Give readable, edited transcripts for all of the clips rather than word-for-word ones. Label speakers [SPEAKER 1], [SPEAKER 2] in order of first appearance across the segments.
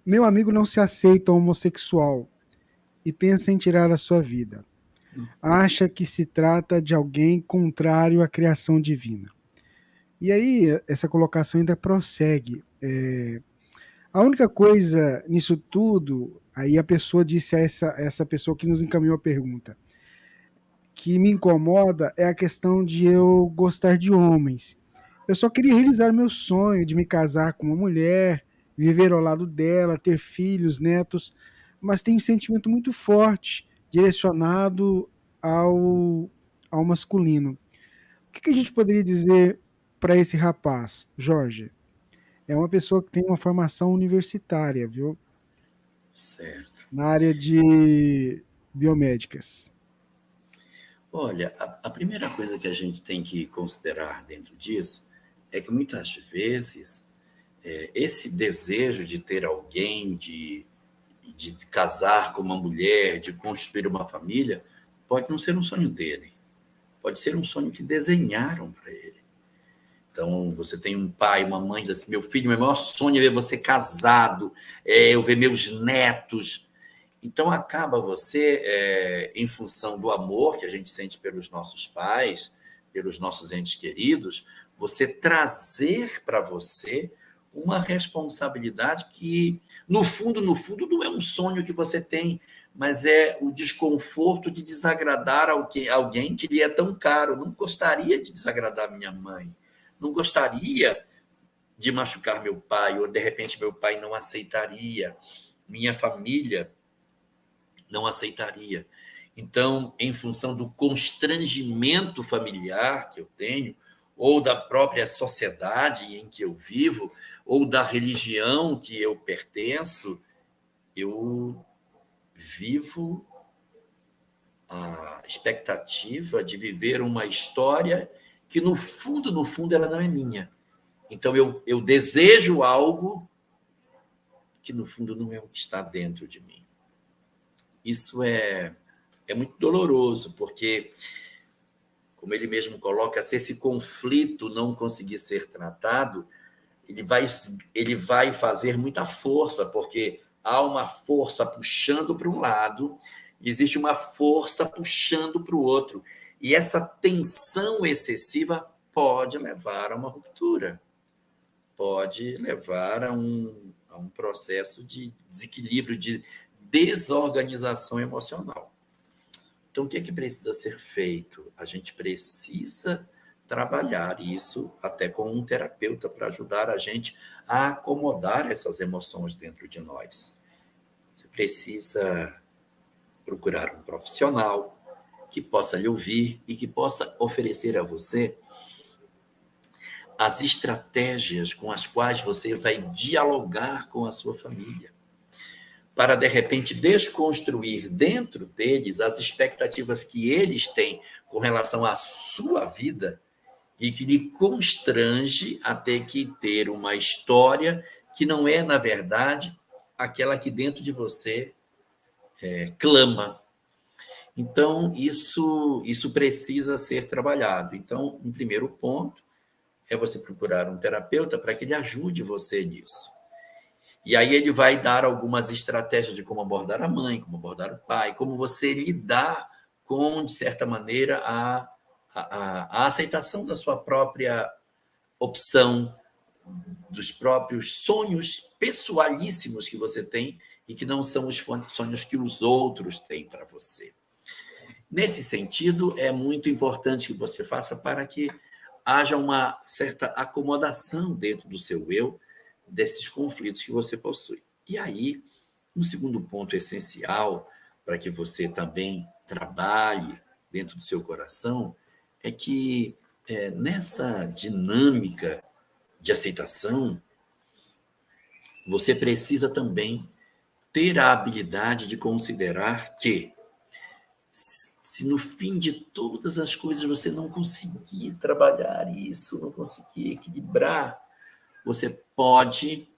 [SPEAKER 1] Meu amigo não se aceita homossexual e pensa em tirar a sua vida. Acha que se trata de alguém contrário à criação divina. E aí, essa colocação ainda prossegue. A única coisa nisso tudo, aí a pessoa disse a essa pessoa que nos encaminhou a pergunta, que me incomoda é a questão de eu gostar de homens. Eu só queria realizar meu sonho de me casar com uma mulher, viver ao lado dela, ter filhos, netos, mas tenho um sentimento muito forte direcionado ao, ao masculino. O que a gente poderia dizer para esse rapaz, Jorge? É uma pessoa que tem uma formação universitária, viu?
[SPEAKER 2] Certo.
[SPEAKER 1] Na área de biomédicas.
[SPEAKER 2] Olha, a primeira coisa que a gente tem que considerar dentro disso é que muitas vezes esse desejo de ter alguém, de casar com uma mulher, de construir uma família, pode não ser um sonho dele, pode ser um sonho que desenharam para ele. Então, você tem um pai, uma mãe, diz assim: meu filho, meu maior sonho é ver você casado, eu ver meus netos. Então, acaba você, em função do amor que a gente sente pelos nossos pais, pelos nossos entes queridos, você trazer para você uma responsabilidade que, no fundo, não é um sonho que você tem, mas é o desconforto de desagradar alguém que lhe é tão caro. Não gostaria de desagradar minha mãe, não gostaria de machucar meu pai, ou de repente meu pai não aceitaria, minha família não aceitaria. Então, em função do constrangimento familiar que eu tenho, ou da própria sociedade em que eu vivo, ou da religião que eu pertenço, eu vivo a expectativa de viver uma história que, no fundo, ela não é minha. Então, eu desejo algo que, no fundo, não é o que está dentro de mim. Isso é muito doloroso, porque, como ele mesmo coloca, se esse conflito não conseguir ser tratado, ele vai fazer muita força, porque há uma força puxando para um lado, e existe uma força puxando para o outro. E essa tensão excessiva pode levar a uma ruptura, pode levar a um processo de desequilíbrio, de desorganização emocional. Então, o que é que precisa ser feito? A gente precisa trabalhar isso até com um terapeuta para ajudar a gente a acomodar essas emoções dentro de nós. Você precisa procurar um profissional que possa lhe ouvir e que possa oferecer a você as estratégias com as quais você vai dialogar com a sua família, para, de repente, desconstruir dentro deles as expectativas que eles têm com relação à sua vida e que lhe constrange a ter que ter uma história que não é, na verdade, aquela que dentro de você clama. Então, isso precisa ser trabalhado. Então, um primeiro ponto é você procurar um terapeuta para que ele ajude você nisso. E aí ele vai dar algumas estratégias de como abordar a mãe, como abordar o pai, como você lidar com, de certa maneira, a aceitação da sua própria opção, dos próprios sonhos pessoalíssimos que você tem e que não são os sonhos que os outros têm para você. Nesse sentido, é muito importante que você faça para que haja uma certa acomodação dentro do seu eu desses conflitos que você possui. E aí, um segundo ponto essencial para que você também trabalhe dentro do seu coração é que nessa dinâmica de aceitação, você precisa também ter a habilidade de considerar que, se no fim de todas as coisas você não conseguir trabalhar isso, não conseguir equilibrar, você pode,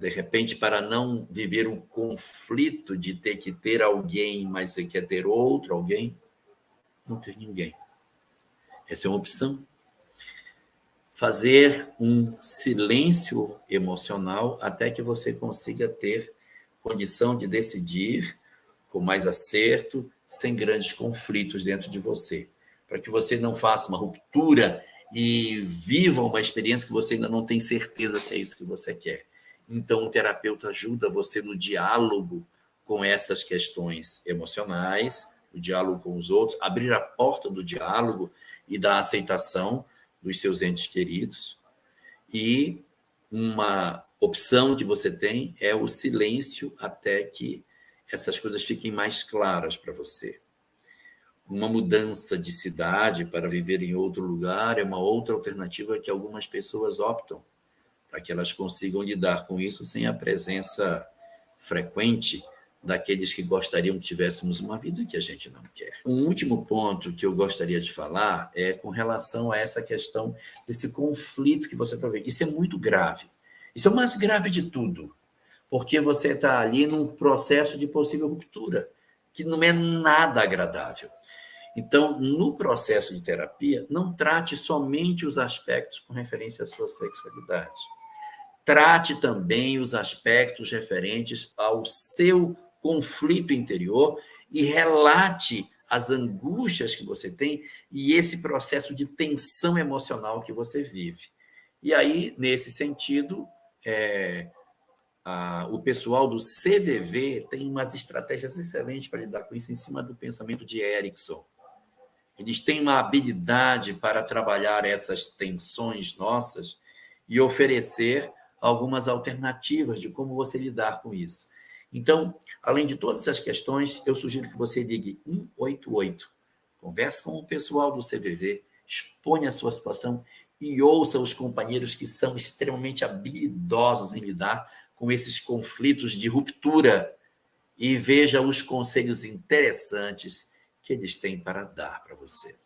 [SPEAKER 2] de repente, para não viver o conflito de ter que ter alguém, mas você quer ter outro alguém, não ter ninguém. Essa é uma opção. fazer um silêncio emocional até que você consiga ter condição de decidir com mais acerto, sem grandes conflitos dentro de você, para que você não faça uma ruptura e viva uma experiência que você ainda não tem certeza se é isso que você quer. Então, o terapeuta ajuda você no diálogo com essas questões emocionais, o diálogo com os outros, abrir a porta do diálogo e da aceitação dos seus entes queridos. E uma opção que você tem é o silêncio até que essas coisas fiquem mais claras para você. Uma mudança de cidade para viver em outro lugar é uma outra alternativa que algumas pessoas optam para que elas consigam lidar com isso sem a presença frequente daqueles que gostariam que tivéssemos uma vida que a gente não quer. Um último ponto que eu gostaria de falar é com relação a essa questão desse conflito que você está vendo. Isso é muito grave. Isso é o mais grave de tudo, porque você está ali num processo de possível ruptura, que não é nada agradável. Então, no processo de terapia, não trate somente os aspectos com referência à sua sexualidade. Trate também os aspectos referentes ao seu conflito interior e relate as angústias que você tem e esse processo de tensão emocional que você vive. E aí, nesse sentido, o pessoal do CVV tem umas estratégias excelentes para lidar com isso em cima do pensamento de Erickson. Eles têm uma habilidade para trabalhar essas tensões nossas e oferecer algumas alternativas de como você lidar com isso. Então, além de todas essas questões, eu sugiro que você ligue 188, converse com o pessoal do CVV, exponha a sua situação e ouça os companheiros que são extremamente habilidosos em lidar com esses conflitos de ruptura e veja os conselhos interessantes que eles têm para dar para você.